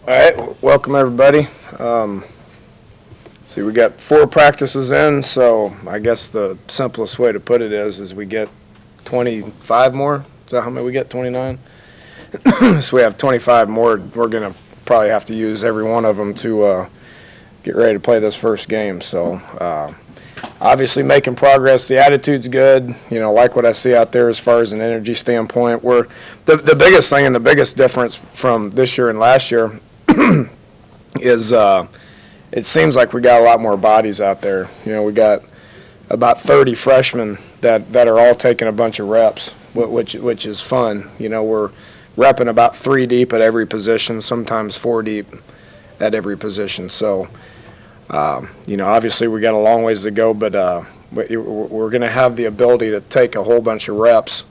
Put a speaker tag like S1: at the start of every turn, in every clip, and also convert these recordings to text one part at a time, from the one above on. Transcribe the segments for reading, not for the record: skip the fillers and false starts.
S1: All right, welcome everybody. See, we got 4 practices in, so I guess the simplest way to put it is we get 25 more. Is that how many we get? 29? So we have 25 more. We're going to probably have to use every one of them to get ready to play this first game. So obviously making progress. The attitude's good. You know, like what I see out there as far as an energy standpoint. The biggest thing and the biggest difference from this year and last year is it seems like we got a lot more bodies out there. You know, we got about 30 freshmen that are all taking a bunch of reps, which is fun. You know, we're repping about 3 deep at every position, sometimes 4 deep at every position. So, you know, obviously we got a long ways to go, but we're going to have the ability to take a whole bunch of reps.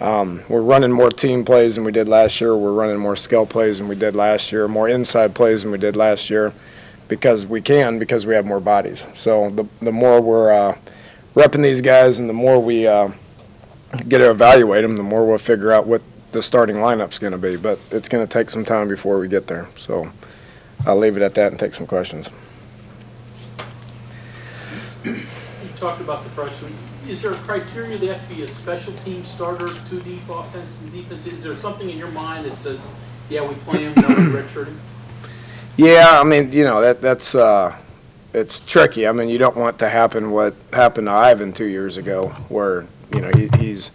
S1: We're running more team plays than we did last year. We're running more skill plays than we did last year, more inside plays than we did last year, because we have more bodies. So the more we're repping these guys and the more we get to evaluate them, the more we'll figure out what the starting lineup's going to be. But it's going to take some time before we get there. So I'll leave it at that and take some questions.
S2: You talked about the freshmen. Is there a criteria they have to be a special team starter, 2 deep offense and defense? Is there something in your mind that says, yeah, we play him, no, we redshirt him?
S1: Yeah, I mean, you know, that's it's tricky. I mean, you don't want to happen what happened to Ivan 2 years ago, where, you know, he's,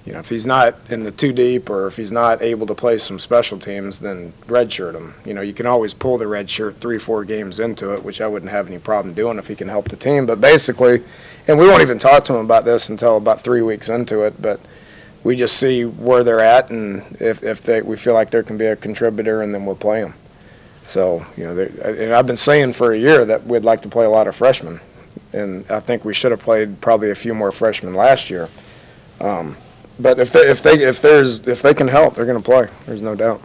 S1: you know, if he's not in the 2 deep or if he's not able to play some special teams, then redshirt him. You know, you can always pull the red shirt 3-4 games into it, which I wouldn't have any problem doing if he can help the team. But basically, and we won't even talk to him about this until about 3 weeks into it, but we just see where they're at, and if we feel like there can be a contributor, and then we'll play them. So, you know, and I've been saying for a year that we'd like to play a lot of freshmen, and I think we should have played probably a few more freshmen last year. But if they can help, they're going to play. There's no doubt.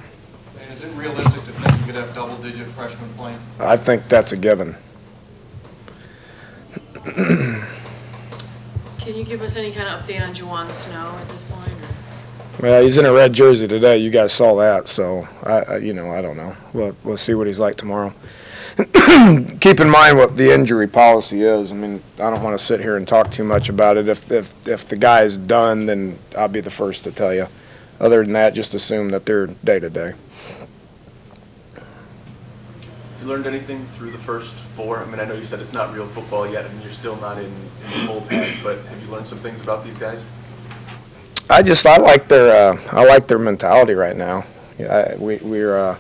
S3: And is it realistic to think you could have double-digit freshmen playing?
S1: I think that's a given.
S4: Can you give us any kind of update on Juwan Snow at this point? Or?
S1: Well, he's in a red jersey today. You guys saw that, so you know, I don't know. We'll see what he's like tomorrow. Keep in mind what the injury policy is. I mean, I don't want to sit here and talk too much about it. If the guy's done, then I'll be the first to tell you. Other than that, just assume that they're day-to-day.
S5: You learned anything through the first 4? I mean, I know you said it's not real football yet, and you're still not in the full pads, but have you learned some things about these guys?
S1: I like their mentality right now. We're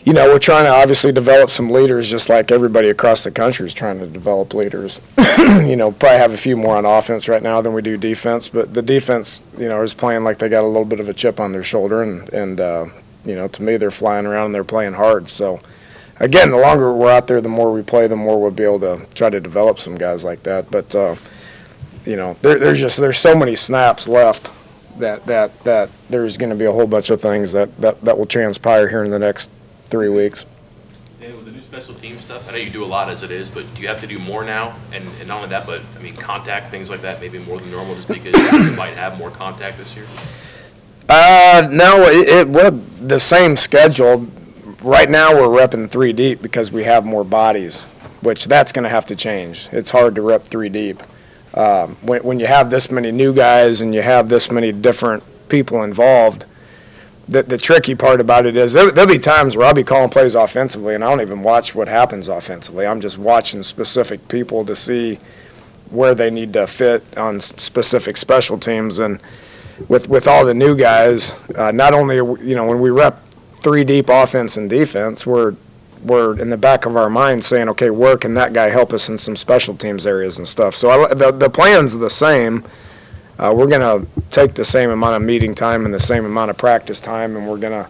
S1: you know, we're trying to obviously develop some leaders, just like everybody across the country is trying to develop leaders. You know, probably have a few more on offense right now than we do defense, but the defense, you know, is playing like they got a little bit of a chip on their shoulder, and you know, to me, they're flying around and they're playing hard. So, again, the longer we're out there, the more we play, the more we'll be able to try to develop some guys like that. But you know, there's so many snaps left that there's going to be a whole bunch of things that will transpire here in the next 3 weeks.
S6: And with the new special team stuff, I know you do a lot as it is, but do you have to do more now? And not only that, but I mean, contact, things like that, maybe more than normal, just because you might have more contact this year?
S1: No, we're the same schedule. Right now we're repping 3 deep because we have more bodies, which that's going to have to change. It's hard to rep 3 deep. When you have this many new guys and you have this many different people involved, the tricky part about it is there'll be times where I'll be calling plays offensively and I don't even watch what happens offensively. I'm just watching specific people to see where they need to fit on specific special teams. And with all the new guys, not only, you know, when we rep 3 deep offense and defense, we're in the back of our mind saying, okay, where can that guy help us in some special teams areas and stuff. So the plan's the same. We're going to take the same amount of meeting time and the same amount of practice time, and we're going to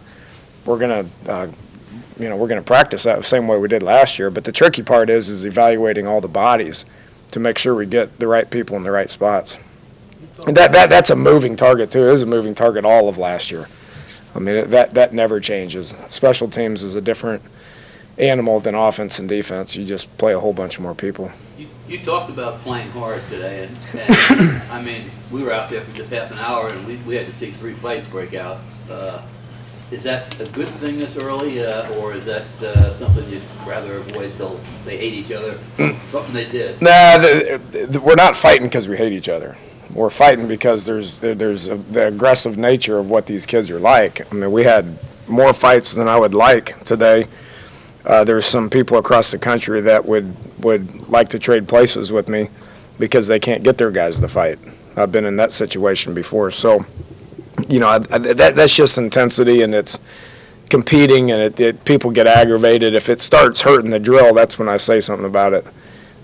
S1: practice that the same way we did last year. But the tricky part is evaluating all the bodies to make sure we get the right people in the right spots. And that's a moving target too. It was a moving target all of last year. I mean, that never changes. Special teams is a different animal than offense and defense. You just play a whole bunch more people.
S7: You talked about playing hard today, and I mean, we were out there for just half an hour, and we had to see 3 fights break out. Is that a good thing this early, or is that something you'd rather avoid till they hate each other? Something they did.
S1: Nah, we're not fighting because we hate each other. We're fighting because there's the aggressive nature of what these kids are like. I mean, we had more fights than I would like today. There's some people across the country that would like to trade places with me because they can't get their guys to fight. I've been in that situation before. So, you know, that's just intensity, and it's competing, and people get aggravated. If it starts hurting the drill, that's when I say something about it.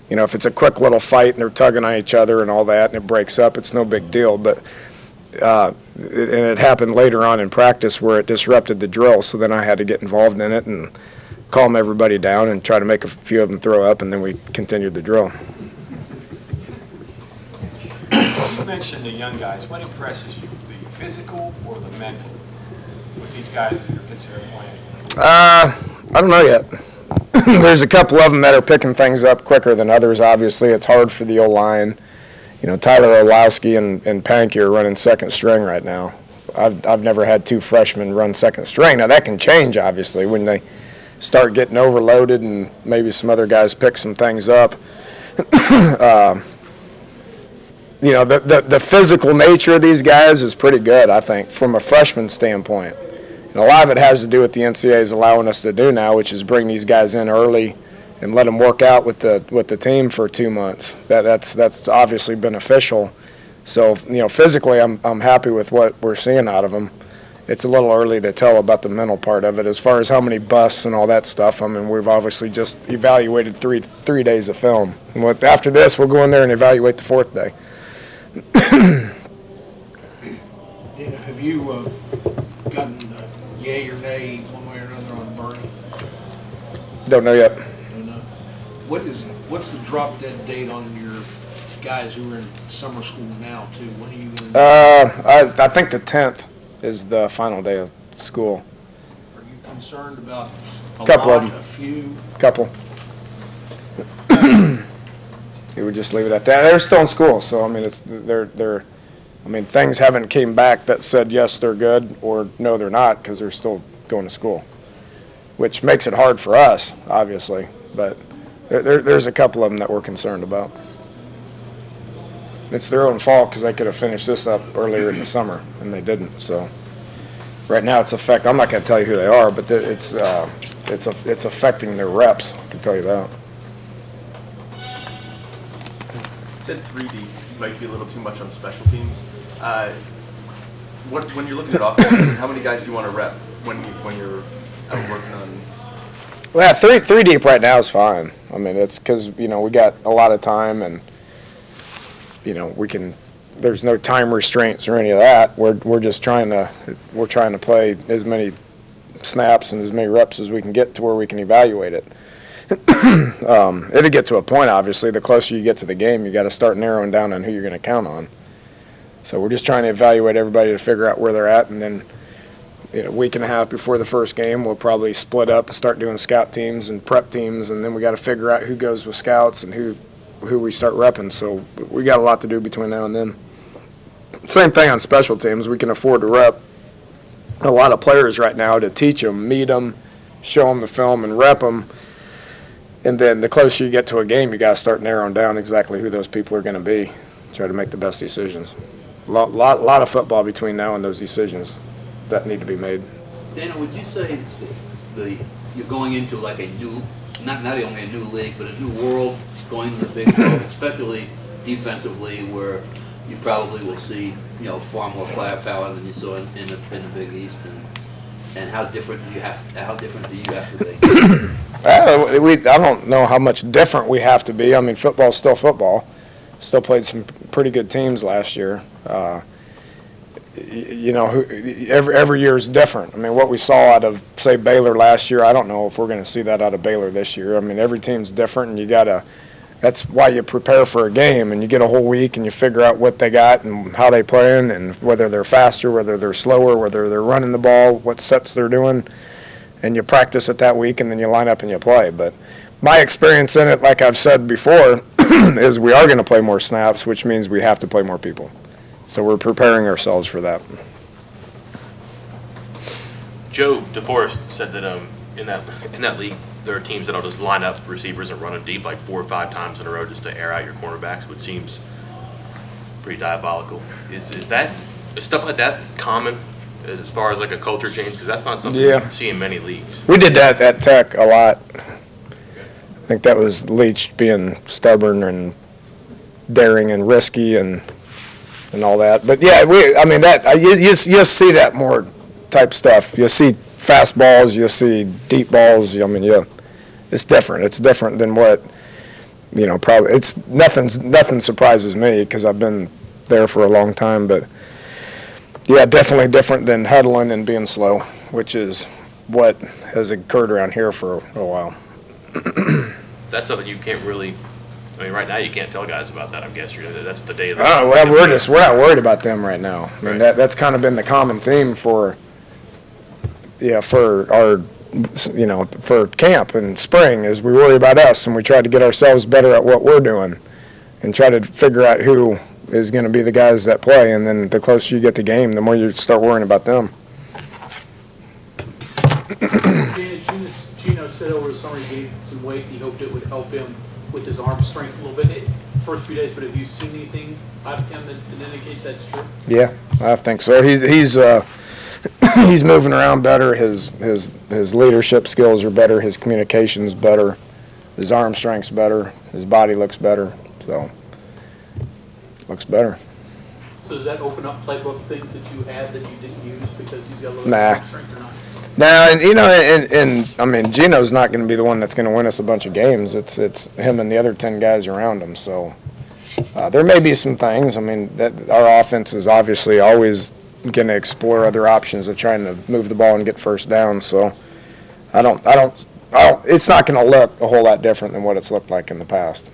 S1: You know, if it's a quick little fight and they're tugging on each other and all that and it breaks up, it's no big deal. But and it happened later on in practice where it disrupted the drill, so then I had to get involved in it and calm everybody down and try to make a few of them throw up, and then we continued the drill.
S8: You mentioned the young guys. What impresses you, the physical or the mental, with these guys that you're considering playing?
S1: I don't know yet. There's a couple of them that are picking things up quicker than others, obviously. It's hard for the O-line. You know, Tyler Orlowski and Pankey are running second string right now. I've never had two freshmen run second string. Now, that can change, obviously, when they start getting overloaded and maybe some other guys pick some things up. You know, the physical nature of these guys is pretty good, I think, from a freshman standpoint. And a lot of it has to do with the NCAA is allowing us to do now, which is bring these guys in early and let them work out with the team for 2 months. That's obviously beneficial. So, you know, physically, I'm happy with what we're seeing out of them. It's a little early to tell about the mental part of it. As far as how many busts and all that stuff, I mean, we've obviously just evaluated three days of film. And after this, we'll go in there and evaluate the fourth day.
S9: Have you gotten yay or nay one way or another on Bernie?
S1: Don't know yet.
S9: Don't know. What's the drop dead date on your guys who are in summer school now too? When are you going to?
S1: I think the 10th is the final day of school.
S9: Are you concerned about a
S1: Couple
S9: lot,
S1: of them.
S9: a few?
S1: Couple. We would just leave it at that. They're still in school, so I mean, I mean, things haven't came back that said yes, they're good, or no, they're not, because they're still going to school, which makes it hard for us, obviously. But there's a couple of them that we're concerned about. It's their own fault because they could have finished this up earlier in the summer, and they didn't. So right now, it's affecting. I'm not going to tell you who they are, but it's affecting their reps. I can tell you that.
S5: You said 3D might be a little too much on special teams. When you're looking at offense, how many guys do you want to rep when you're out working on?
S1: Well, yeah, three deep right now is fine. I mean, it's because, you know, we got a lot of time, and, you know, there's no time restraints or any of that. We're just trying to play as many snaps and as many reps as we can get to where we can evaluate it. It'll get to a point, obviously, the closer you get to the game, you got to start narrowing down on who you're going to count on. So we're just trying to evaluate everybody to figure out where they're at, and then, you know, a week and a half before the first game, we'll probably split up and start doing scout teams and prep teams, and then we got to figure out who goes with scouts and who we start repping. So we got a lot to do between now and then. Same thing on special teams. We can afford to rep a lot of players right now to teach them, meet them, show them the film, and rep them. And then the closer you get to a game, you got to start narrowing down exactly who those people are going to be. Try to make the best decisions. Lot of football between now and those decisions that need to be made.
S7: Dana, would you say you're going into like a new, not only a new league, but a new world going to the Big 12, especially defensively, where you probably will see, you know, far more firepower than you saw in the Big East, and how different do you have to be?
S1: I don't know how much different we have to be. I mean, football's still football. Still played some pretty good teams last year. You know, every year is different. I mean, what we saw out of, say, Baylor last year, I don't know if we're going to see that out of Baylor this year. I mean, every team's different, and that's why you prepare for a game, and you get a whole week, and you figure out what they got and how they playing, and whether they're faster, whether they're slower, whether they're running the ball, what sets they're doing, and you practice it that week, and then you line up and you play. But my experience in it, like I've said before, is we are going to play more snaps, which means we have to play more people. So we're preparing ourselves for that.
S6: Joe DeForest said that in that league, there are teams that'll just line up receivers and run them deep like 4 or 5 times in a row just to air out your cornerbacks, which seems pretty diabolical. Is stuff like that common as far as like a culture change? Because that's not something you see in many leagues.
S1: We did that at Tech a lot. I think that was Leach being stubborn and daring and risky and all that. But yeah, I mean that you see that more type stuff. You see fast balls, you see deep balls. I mean, it's different. It's different than what probably it's nothing surprises me because I've been there for a long time. But yeah, definitely different than huddling and being slow, which is what has occurred around here for a while.
S6: That's something you can't really. I mean, right now you can't tell guys about that. I'm guessing that's the day.
S1: Oh well, we're not worried about them right now. I mean, that's kind of been the common theme for our for camp and spring is we worry about us and we try to get ourselves better at what we're doing and try to figure out who is going to be the guys that play. And then the closer you get the game, the more you start worrying about them.
S2: Gino said over the summer he gained some weight. He hoped it would help him with his arm strength a little bit first few days. But have you seen anything out of him that indicates that's true?
S1: Yeah, I think so. He's moving around better. His leadership skills are better. His communication's better. His arm strength's better. His body looks better. So looks better.
S2: So does that open up playbook things that you had that you didn't use because he's got a little
S1: Nah.
S2: arm strength or not?
S1: Now, and I mean, Gino's not going to be the one that's going to win us a bunch of games. It's him and the other 10 guys around him. So there may be some things. I mean, that our offense is obviously always going to explore other options of trying to move the ball and get first down. So it's not going to look a whole lot different than what it's looked like in the past.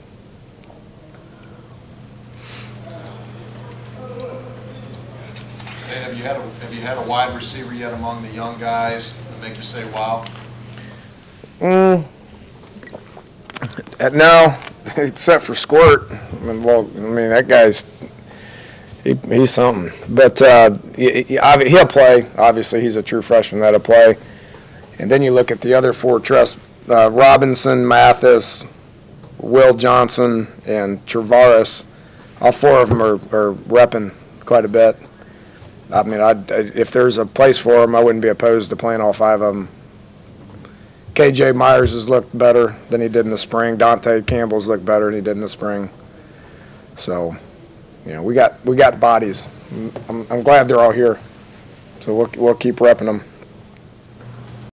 S3: And have you had a wide receiver yet among the young guys that make you say, wow?
S1: No, except for Squirt. Well, I mean, that guy's he's something. But he'll play. Obviously, he's a true freshman that'll play. And then you look at the other 4 trusts, Robinson, Mathis, Will Johnson, and Travaris. All 4 of them are repping quite a bit. I mean, if there's a place for them, I wouldn't be opposed to playing all 5 of them. KJ Myers has looked better than he did in the spring. Dante Campbell's looked better than he did in the spring. So, we got bodies. I'm glad they're all here. So we'll keep repping them.